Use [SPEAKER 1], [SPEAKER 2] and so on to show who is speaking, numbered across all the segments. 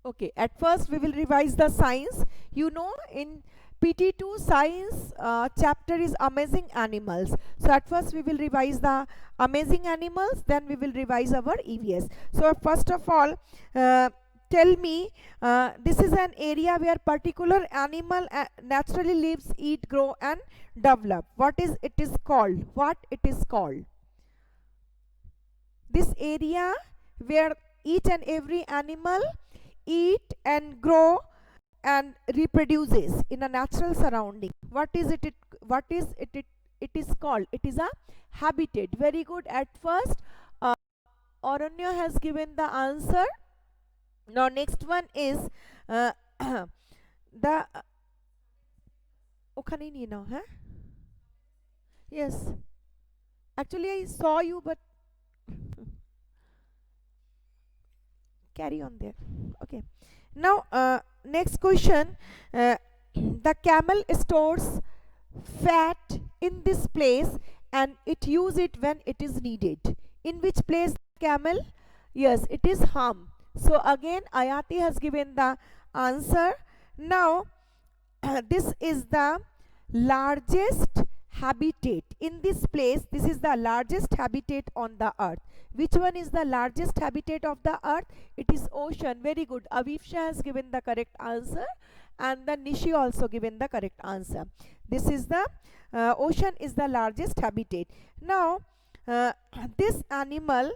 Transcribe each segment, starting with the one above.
[SPEAKER 1] Okay, at first we will revise the science. You know, in PT2 science chapter is amazing animals. So at first we will revise the amazing animals, then we will revise our EVS. So first of all, tell me, this is an area where particular animal naturally lives, eat, grow and develop. What is it is called? What it is called? This area where each and every animal eat and grow and reproduces in a natural surrounding. What is it is called? It is a habitat. Very good. At first Aranya has given the answer. Now next one is uh, the ওখানেই নিয়ে নাও হ্যাঁ yes actually I saw you but carry on there. Okay, now next question. The camel stores fat in this place and it use it when it is needed. In which place camel? Yes, it is hum. So again Ayati has given the answer. Now this is the largest habitat in this place. This is the largest habitat on the earth. Which one is the largest habitat of the earth? It is ocean. Very good. Avivsha has given the correct answer and the Nishi also given the correct answer. This is the ocean is the largest habitat. Now uh, this animal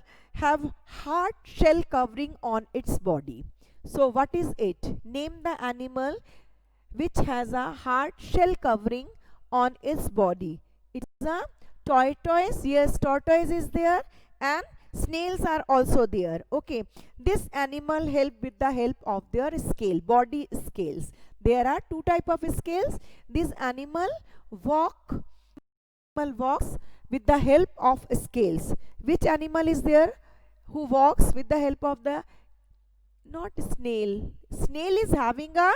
[SPEAKER 1] have hard shell covering on its body. So what is it? Name the animal which has a hard shell covering on its body. It's a tortoise. Yes, tortoise is there and snails are also there. Okay, this animal help with the help of their scale, body scales. There are two type of scales. This animal walks with the help of scales. Which animal is there who walks with the help of the, not snail. Snail is having a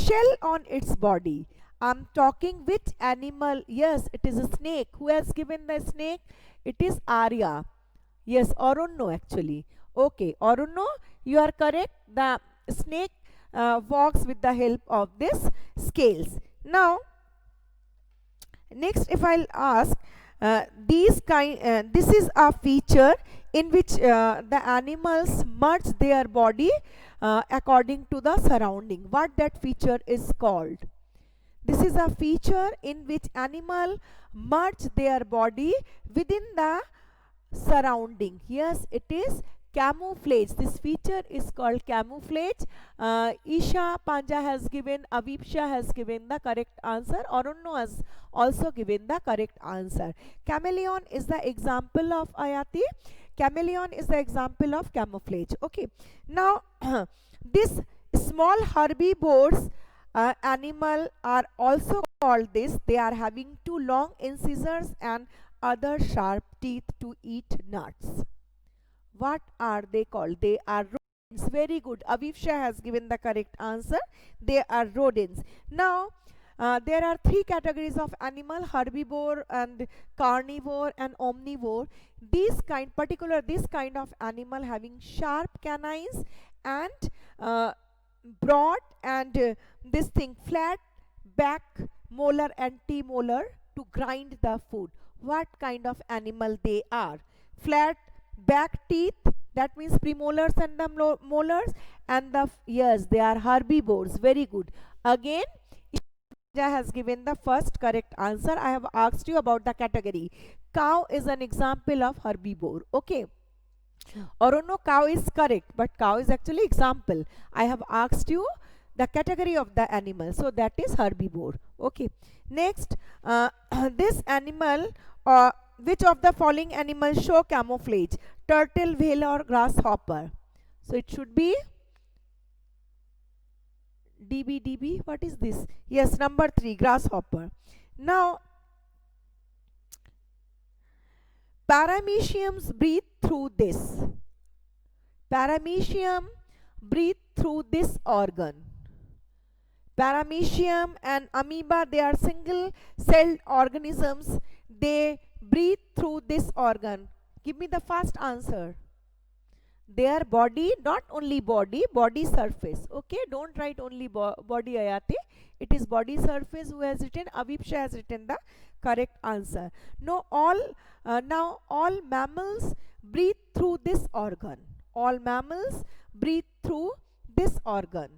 [SPEAKER 1] shell on its body. I'm talking which animal? Yes, it is a snake. Who has given the snake? It is Arya. Yes, Arunno actually. Okay, Arunno, you are correct. The snake walks with the help of this scales. Now, next if I'll ask, this is a feature in which the animals merge their body according to the surrounding. What that feature is called? This is a feature in which animal merge their body within the surrounding. Yes, it is camouflage. This feature is called camouflage. Isha Panja has given, Avipsha has given the correct answer. Arunno has also given the correct answer. Chameleon is the example of Ayati. Chameleon is the example of camouflage. Okay. Now, this small herbivores animal are also called this. They are having two long incisors and other sharp teeth to eat nuts. What are they called? They are rodents. Very good. Avivsha has given the correct answer. They are rodents. Now, there are three categories of animal: herbivore and carnivore and omnivore. This kind of animal having sharp canines and broad and this thing flat back molar and T-molar to grind the food. What kind of animal they are? Flat back teeth, that means premolars and the molars, and the yes, they are herbivores. Very good. Again, Isha has given the first correct answer. I have asked you about the category. Cow is an example of herbivore. Okay. Or no, cow is correct, but cow is actually example. I have asked you the category of the animal, so that is herbivore. Okay. Next, this animal, which of the following animals show camouflage? Turtle, whale, or grasshopper? So it should be DB. What is this? Yes, number 3, grasshopper. Now, parameciums breathe through this. Paramecium breathe through this organ. Paramecium and amoeba, they are single-celled organisms. They breathe through this organ. Give me the first answer. their body, not only body, body surface. Okay, don't write only body, Ayati. It is body surface who has written. Avipsha has written the correct answer. Now all mammals breathe through this organ. All mammals breathe through this organ.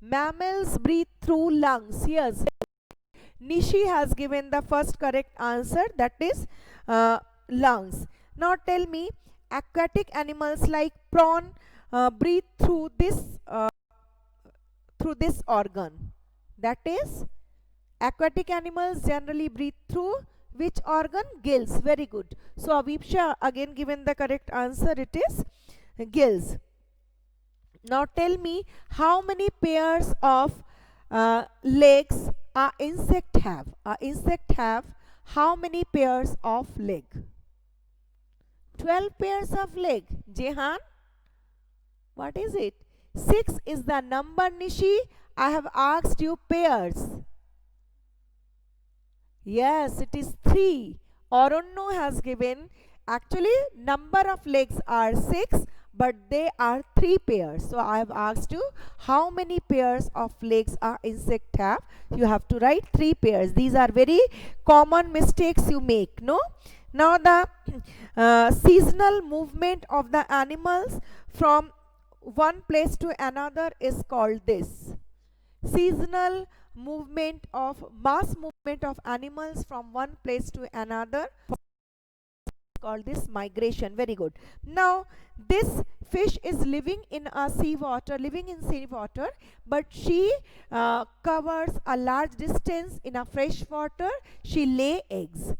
[SPEAKER 1] Mammals breathe through lungs. Yes, Nishi has given the first correct answer, that is lungs. Now tell me, aquatic animals like prawn breathe through this organ. That is, aquatic animals generally breathe through which organ? Gills. Very good. So Avipsha again given the correct answer. It is gills. Now tell me, how many pairs of legs a insect have? A insect have how many pairs of leg? 12 pairs of leg. Jehan, what is it? 6 is the number, Nishi. I have asked you pairs. Yes, it is 3. Aronno has given, actually number of legs are 6, but they are 3 pairs. So I have asked you how many pairs of legs a insect have. You have to write 3 pairs. These are very common mistakes you make, no? Now the seasonal movement of the animals from one place to another is called this. Seasonal movement of mass movement of animals from one place to another called this migration. Very good. Now this fish is living in seawater, but she covers a large distance in a fresh water. She lay eggs.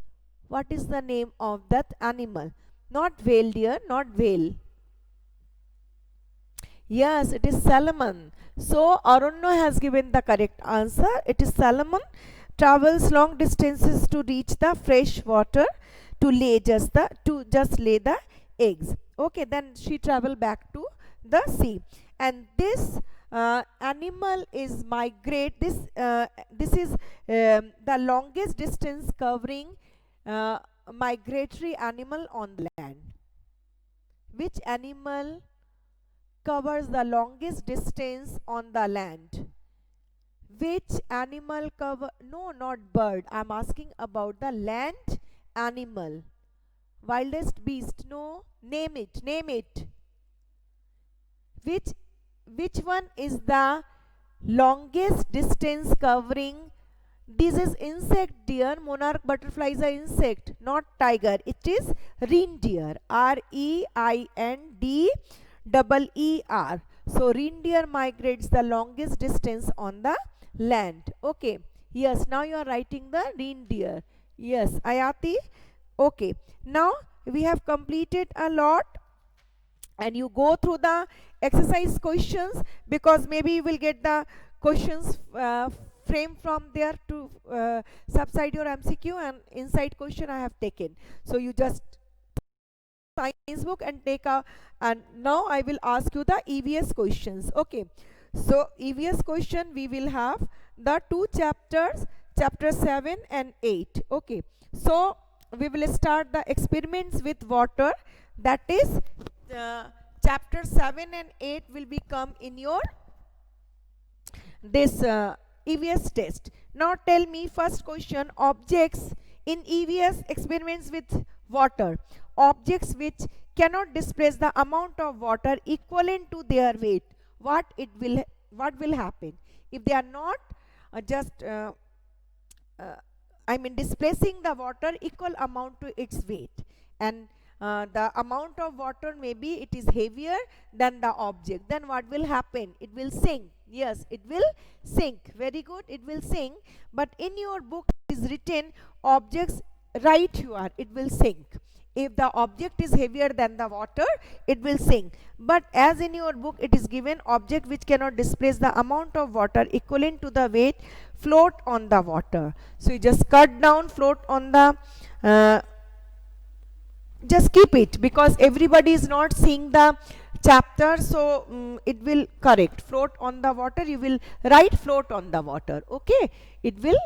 [SPEAKER 1] What is the name of that animal? Not whale, dear, not whale. Yes, it is salmon. So Aronno has given the correct answer. It is salmon. Travels long distances to reach the fresh water to lay just lay the eggs. Okay, then she travel back to the sea, and this animal is migrate. This is the longest distance covering migratory animal on the land. Which animal covers the longest distance on the land? Which animal cover? No, not bird. I'm asking about the land animal. Wildest beast. No, name it. Which one is the longest distance covering? This is insect, dear. Monarch butterfly is an insect, not tiger. It is reindeer. R-E-I-N-D-E-E-R. So reindeer migrates the longest distance on the land. Okay. Yes, now you are writing the reindeer. Yes, Ayati. Okay. Now we have completed a lot, and you go through the exercise questions, because maybe you will get the questions frame from there to subside your MCQ, and inside question I have taken. So you just science book and take a, and now I will ask you the EVS questions. Okay, so EVS question we will have the 2 chapters, chapter 7 and 8. Okay, so we will start the experiments with water. That is chapter 7 and 8 will become in your this EVS test. Now tell me, first question, objects in EVS experiments with water. Objects which cannot displace the amount of water equivalent to their weight. What will happen if they are not displacing the water equal amount to its weight, and the amount of water, maybe it is heavier than the object, then what will happen? It will sink. Yes, it will sink. Very good, it will sink. But in your book it is written objects, right you are, it will sink. If the object is heavier than the water, it will sink. But as in your book it is given, object which cannot displace the amount of water equivalent to the weight float on the water. So you just cut down float on the just keep it, because everybody is not seeing the chapter, so it will correct. Float on the water, you will write float on the water. Okay, it will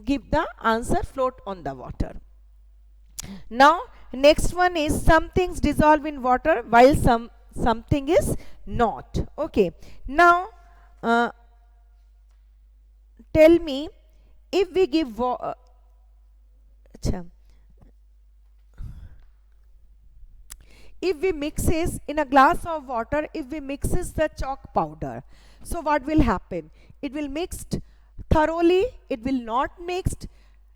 [SPEAKER 1] give the answer float on the water. Now next one is some things dissolve in water while something is not. Okay, now tell me, if we give if we mixes in a glass of water, if we mixes the chalk powder, so what will happen? It will mixed thoroughly, it will not mixed,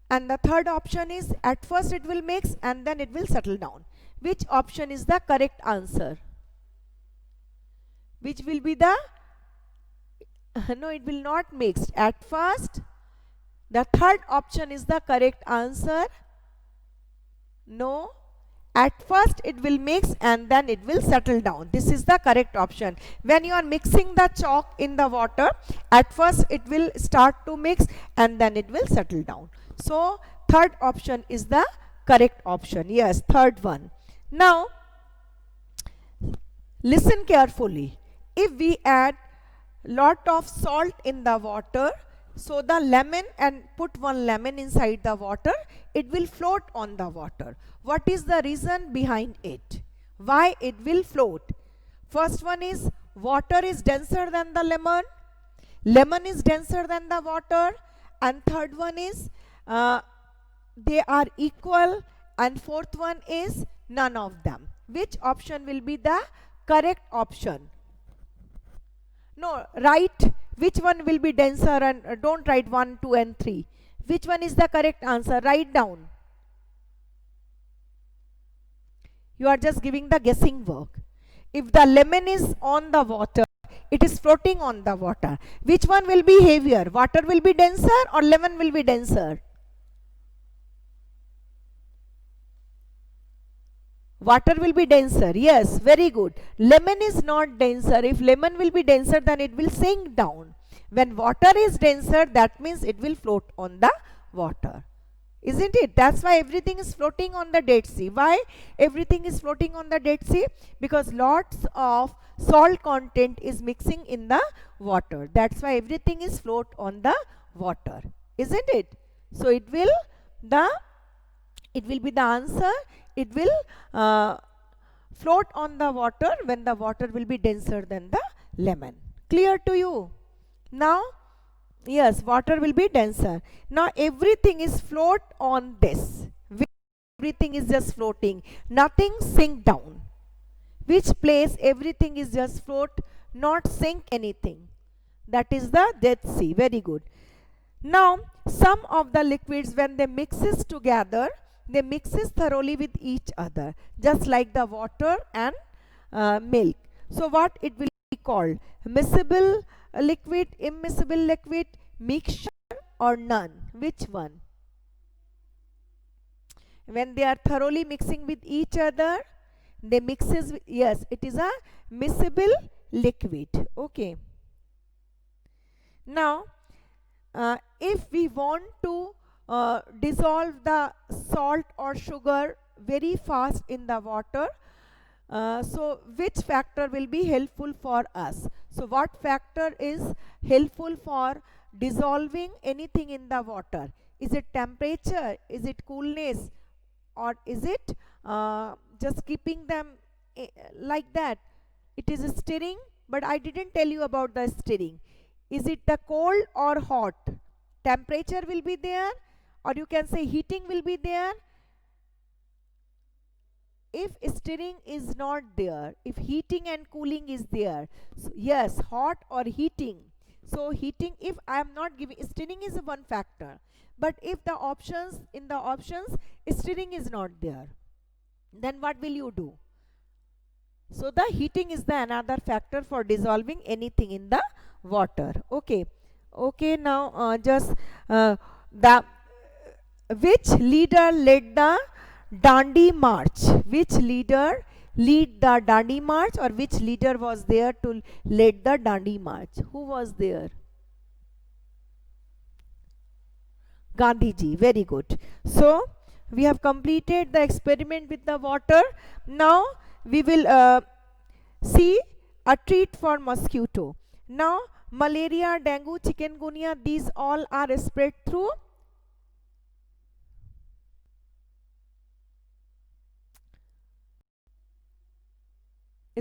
[SPEAKER 1] and the third option is at first it will mix and then it will settle down. Which option is the correct answer? Which will be the no, it will not mix at first. The third option is the correct answer. No, at first it will mix and then it will settle down. This is the correct option. When you are mixing the chalk in the water, at first it will start to mix and then it will settle down. So third option is the correct option. Yes, third one. Now listen carefully. If we add lot of salt in the water, so the lemon, and put one lemon inside the water, it will float on the water. What is the reason behind it? Why it will float? First one is water is denser than the lemon. Lemon is denser than the water. And third one is they are equal. And fourth one is none of them. Which option will be the correct option? No, write which one will be denser, and don't write 1, 2 and 3. Which one is the correct answer? Write down. You are just giving the guessing work. If the lemon is on the water, it is floating on the water. Which one will be heavier? Water will be denser or lemon will be denser? Water will be denser. Yes, very good. Lemon is not denser. If lemon will be denser, then it will sink down. When water is denser, that means it will float on the water. Isn't it? That's why everything is floating on the Dead Sea. Why everything is floating on the Dead Sea? Because lots of salt content is mixing in the water. That's why everything is float on the water. Isn't it? So it will be the answer. It will float on the water when the water will be denser than the lemon. Clear to you? Now, yes, water will be denser. Now everything is float on this. Everything is just floating. Nothing sink down. Which place everything is just float, not sink anything. That is the Dead Sea. Very good. Now, some of the liquids, when they mixes together, they mixes thoroughly with each other, just like the water and milk. So what it will be called? Miscible liquid, immiscible liquid, mixture or none? Which one? When they are thoroughly mixing with each other, they mixes with, yes, it is a miscible liquid. Okay. Now, if we want to dissolve the salt or sugar very fast in the water, so which factor will be helpful for us? So what factor is helpful for dissolving anything in the water? Is it temperature? Is it coolness? Or is it just keeping them like that? It is stirring, but I didn't tell you about the stirring. Is it the cold or hot? Temperature will be there, or you can say heating will be there. If stirring is not there, if heating and cooling is there, so yes, hot or heating. So heating, if I am not giving, stirring is one factor. But if the options, in the options, stirring is not there, then what will you do? So the heating is the another factor for dissolving anything in the water. Okay. Okay, now just which leader led the Dandi March? Which leader lead the Dandi March, or which leader was there to lead the Dandi March? Who was there? Gandhiji. Very good. So we have completed the experiment with the water. Now we will see a treat for mosquito. Now malaria, dengue, chikungunya, these all are spread through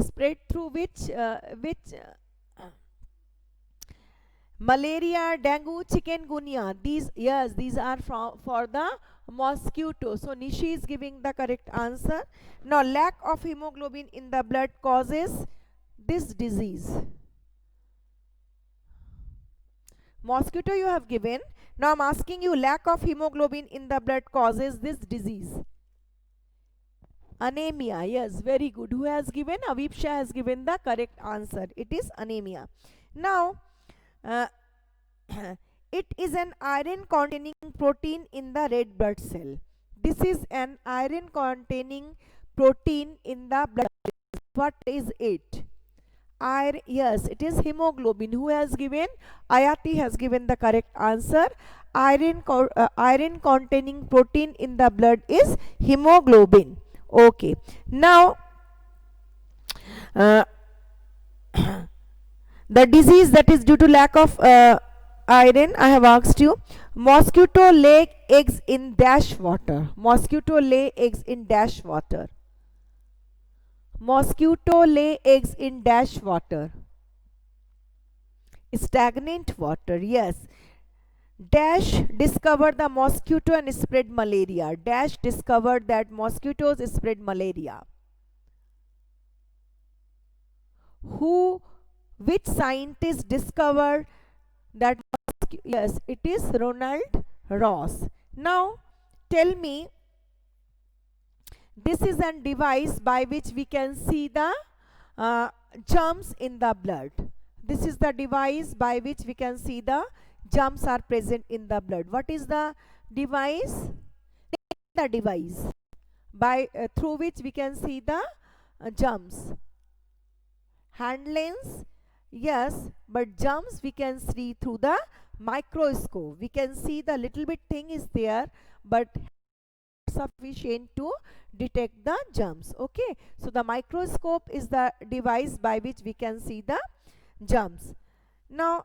[SPEAKER 1] spread through which malaria, dengue, chikungunya. These, yes, these are for the mosquito. So Nishi is giving the correct answer. Now lack of hemoglobin in the blood causes this disease. Mosquito you have given. Now I'm asking you, lack of hemoglobin in the blood causes this disease. Anemia. Yes, very good. Who has given? Avipsha has given the correct answer. It is anemia. Now it is an iron containing protein in the red blood cell. This is an iron containing protein in the blood cells. What is it? Iron. Yes, it is hemoglobin. Who has given? Ayati has given the correct answer. Iron containing protein in the blood is hemoglobin. Okay. Now the disease that is due to lack of iron, I have asked you. Mosquito lay eggs in dash water. Mosquito lay eggs in dash water. Mosquito lay eggs in dash water. Stagnant water. Yes. Dash discovered the mosquito and spread malaria. Dash discovered that mosquitoes spread malaria. Which scientist discovered that? Yes, it is Ronald Ross. Now tell me, this is a device by which we can see the germs in the blood. This is the device by which we can see the germs are present in the blood. What is the device? The device by through which we can see the germs. Hand lens. Yes, but germs we can see through the microscope. We can see the little bit thing is there, but sufficient to detect the germs. Okay, so the microscope is the device by which we can see the germs. Now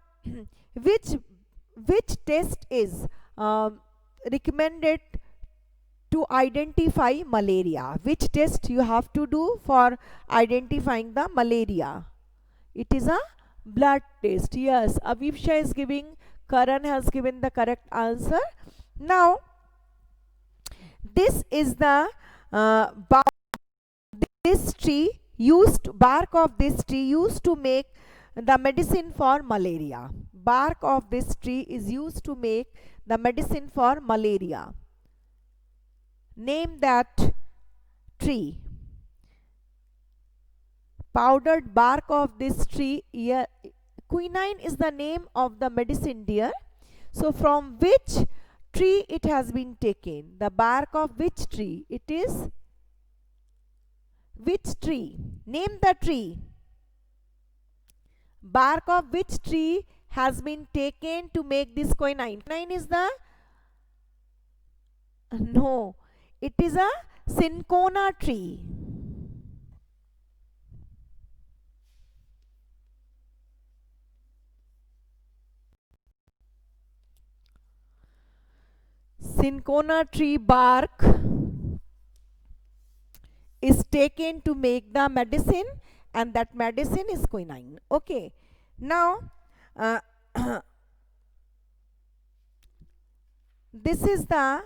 [SPEAKER 1] which test is recommended to identify malaria? Which test you have to do for identifying the malaria? It is a blood test. Yes, Avipsha is giving, Karan has given the correct answer. Now this is the this tree used, bark of this tree used to make the medicine for malaria. Bark of this tree is used to make the medicine for malaria. Name that tree. Powdered bark of this tree. Yeah, quinine is the name of the medicine, dear. So from which tree it has been taken? The bark of which tree? It is which tree? Name the tree. Bark of which tree has been taken to make this quinine? Quinine is the, no, it is a cinchona tree. Cinchona tree bark is taken to make the medicine, and that medicine is quinine. Okay, now this is the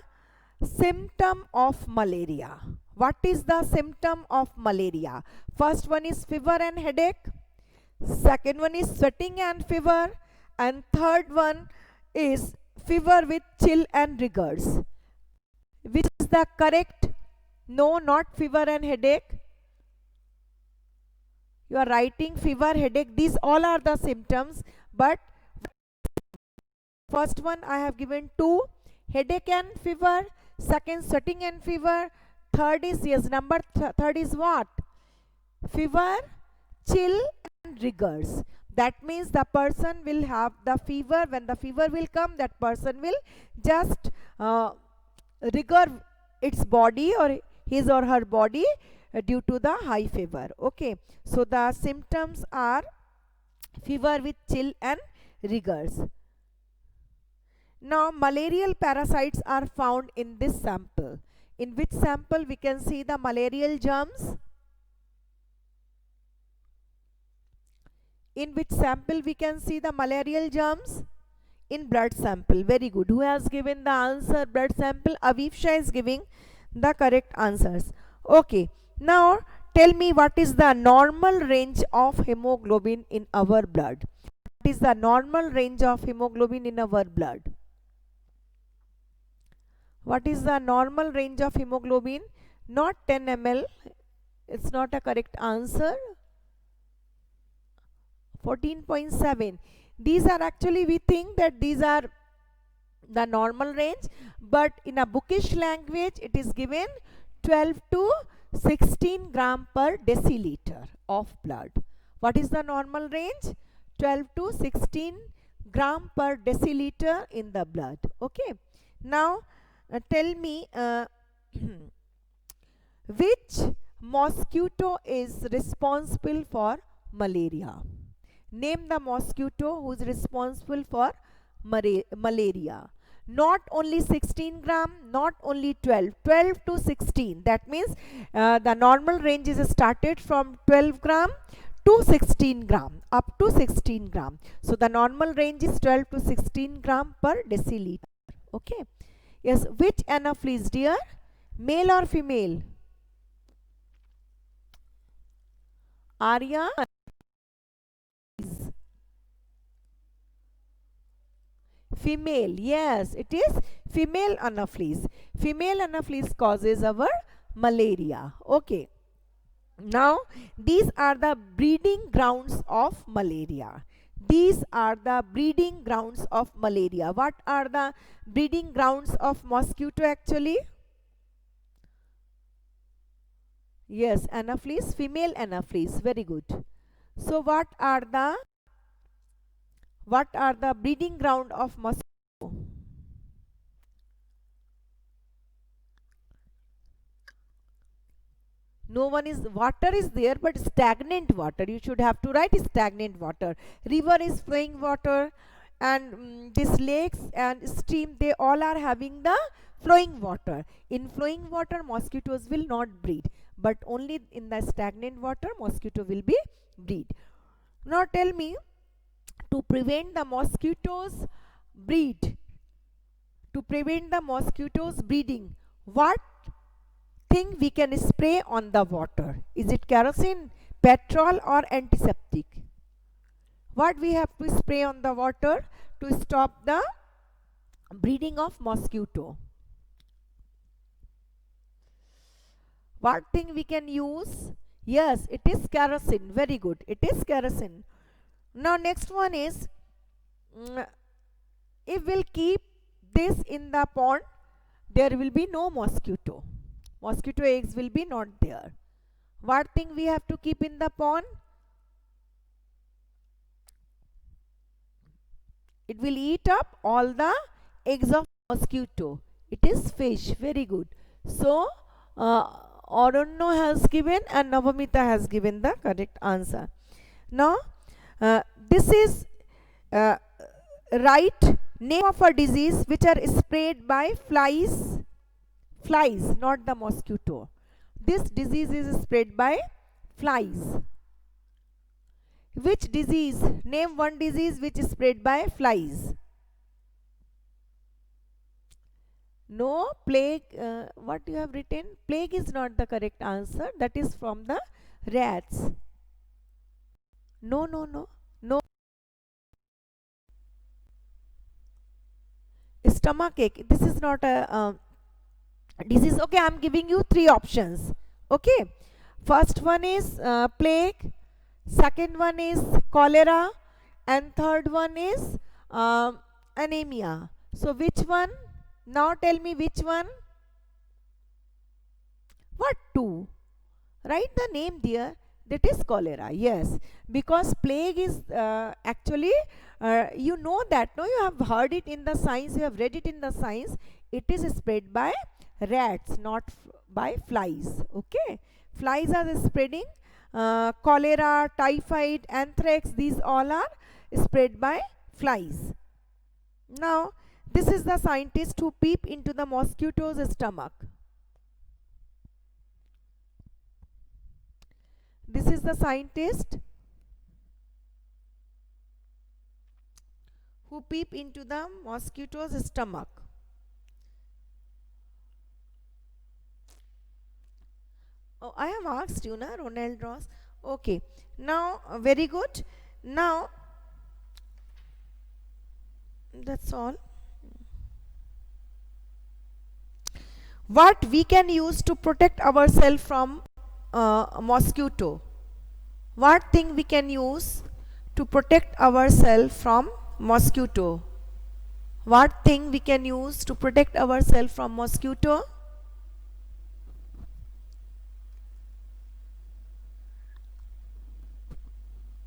[SPEAKER 1] symptom of malaria. What is the symptom of malaria? First one is fever and headache, second one is sweating and fever, and third one is fever with chill and rigors. Which is the correct? No, not fever and headache. You are writing fever, headache. These all are the symptoms, but first one I have given 2, headache and fever, second sweating and fever, third is, yes, number third is what? Fever, chill and rigors. That means the person will have the fever. When the fever will come, that person will just rigor its body or his or her body due to the high fever. Okay, so the symptoms are fever with chill and rigors. Now malarial parasites are found in this sample. In which sample we can see the malarial germs? In which sample we can see the malarial germs? In blood sample. Very good. Who has given the answer? Blood sample. Avifsha is giving the correct answers. Okay. Now tell me, what is the normal range of hemoglobin in our blood? What is the normal range of hemoglobin in our blood? What is the normal range of hemoglobin? Not 10 ml. It's not a correct answer. 14.7. These are actually, we think that these are the normal range, but in a bookish language it is given 12 to 16 gram per deciliter of blood. What is the normal range? 12 to 16 gram per deciliter in the blood. Okay. Now tell me, which mosquito is responsible for malaria? Name the mosquito who is responsible for malaria. Not only 16 gram, not only 12, 12 to 16. That means the normal range is started from 12 gram to 16 gram, up to 16 gram. So the normal range is 12 to 16 gram per deciliter. Okay. Yes, which anopheles, dear? Male or female? Arya? Female. Yes, it is female anopheles. Female anopheles causes our malaria. Okay. Now, these are the breeding grounds of malaria. These are the breeding grounds of malaria. What are the breeding grounds of mosquito actually? Yes, anopheles, female anopheles. Very good. So what are the breeding ground of mosquito? No one is, water is there, but stagnant water. You should have to write stagnant water. River is flowing water, and these lakes and stream, they all are having the flowing water. In flowing water, mosquitoes will not breed, but only in the stagnant water, mosquito will be breed. Now tell me, to prevent the mosquitoes breeding, what thing we can spray on the water? Is it kerosene, petrol, or antiseptic? What we have to spray on the water to stop the breeding of mosquito? What thing we can use? Yes, it is kerosene. Very good. It is kerosene. Now next one is, if we'll keep this in the pond, there will be no mosquito. Mosquito eggs will be not there. What thing we have to keep in the pond? It will eat up all the eggs of mosquito. It is fish. Very good. So Aranyo has given and Navamita has given the correct answer. Now this is right name of a disease which are spread by flies, not the mosquito. This disease is spread by flies. Which disease? Name one disease which is spread by flies. No, plague. What you have written? Plague is not the correct answer. That is from the rats. No. Stomachache. This is not a disease. Okay, I am giving you three options. Okay. First one is plague. Second one is cholera. And third one is anemia. So which one? Now tell me which one. What two? Write the name dear. That is cholera. Yes, because plague is actually, you know that, no, you have heard it in the science, you have read it in the science. It is spread by rats, not by flies. Okay, flies are spreading cholera, typhoid, anthrax. These all are spread by flies. Now this is the scientist who peep into the mosquito's stomach. This is the scientist who peep into the mosquito's stomach. Oh, I have asked you, na, Ronald Ross. Okay. Now, very good. Now, that's all. What we can use to protect ourselves from mosquito? What thing we can use to protect ourselves from mosquito? What thing we can use to protect ourselves from mosquito?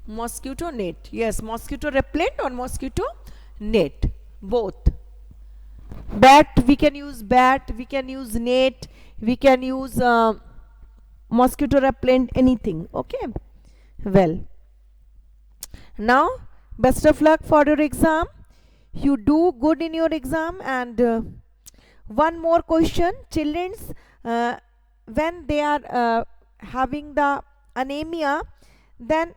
[SPEAKER 1] Mosquito net. Yes, mosquito repellent or mosquito net. Both. Bat, we can use bat, we can use net, we can use mosquito repellent, anything. Okay. Well, now best of luck for your exam. You do good in your exam. And one more question. Children's, when they are having the anemia, then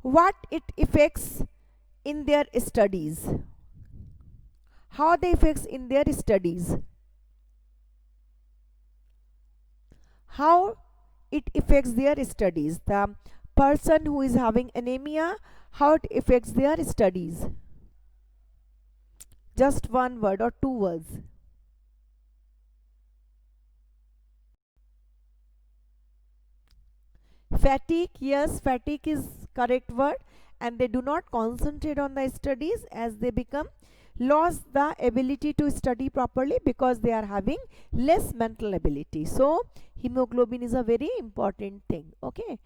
[SPEAKER 1] what it affects in their studies? How they affects in their studies? How it affects their studies? The person who is having anemia, how it affects their studies? Just one word or two words. Fatigue. Yes, fatigue is correct word. And they do not concentrate on the studies, as they become lost the ability to study properly because they are having less mental ability. So hemoglobin is a very important thing. Okay.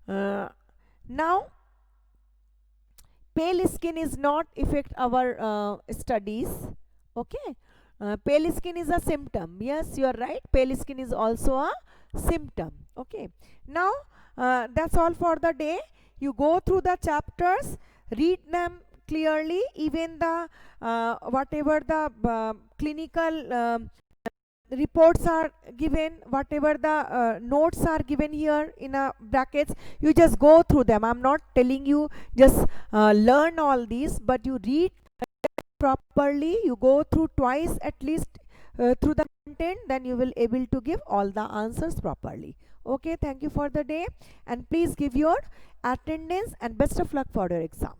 [SPEAKER 1] Now, pale skin is not affect our studies. Okay. Pale skin is a symptom. Yes, you are right. Pale skin is also a symptom. Okay. Now, that's all for the day. You go through the chapters, read them clearly, even the whatever the clinical reports are given, whatever the notes are given here in brackets, you just go through them. I'm not telling you just learn all these, but you read properly, you go through twice at least through the content, then you will able to give all the answers properly. Okay, thank you for the day, and please give your attendance, and best of luck for your exam,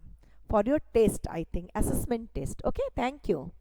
[SPEAKER 1] for your test, I think assessment test. Okay, thank you.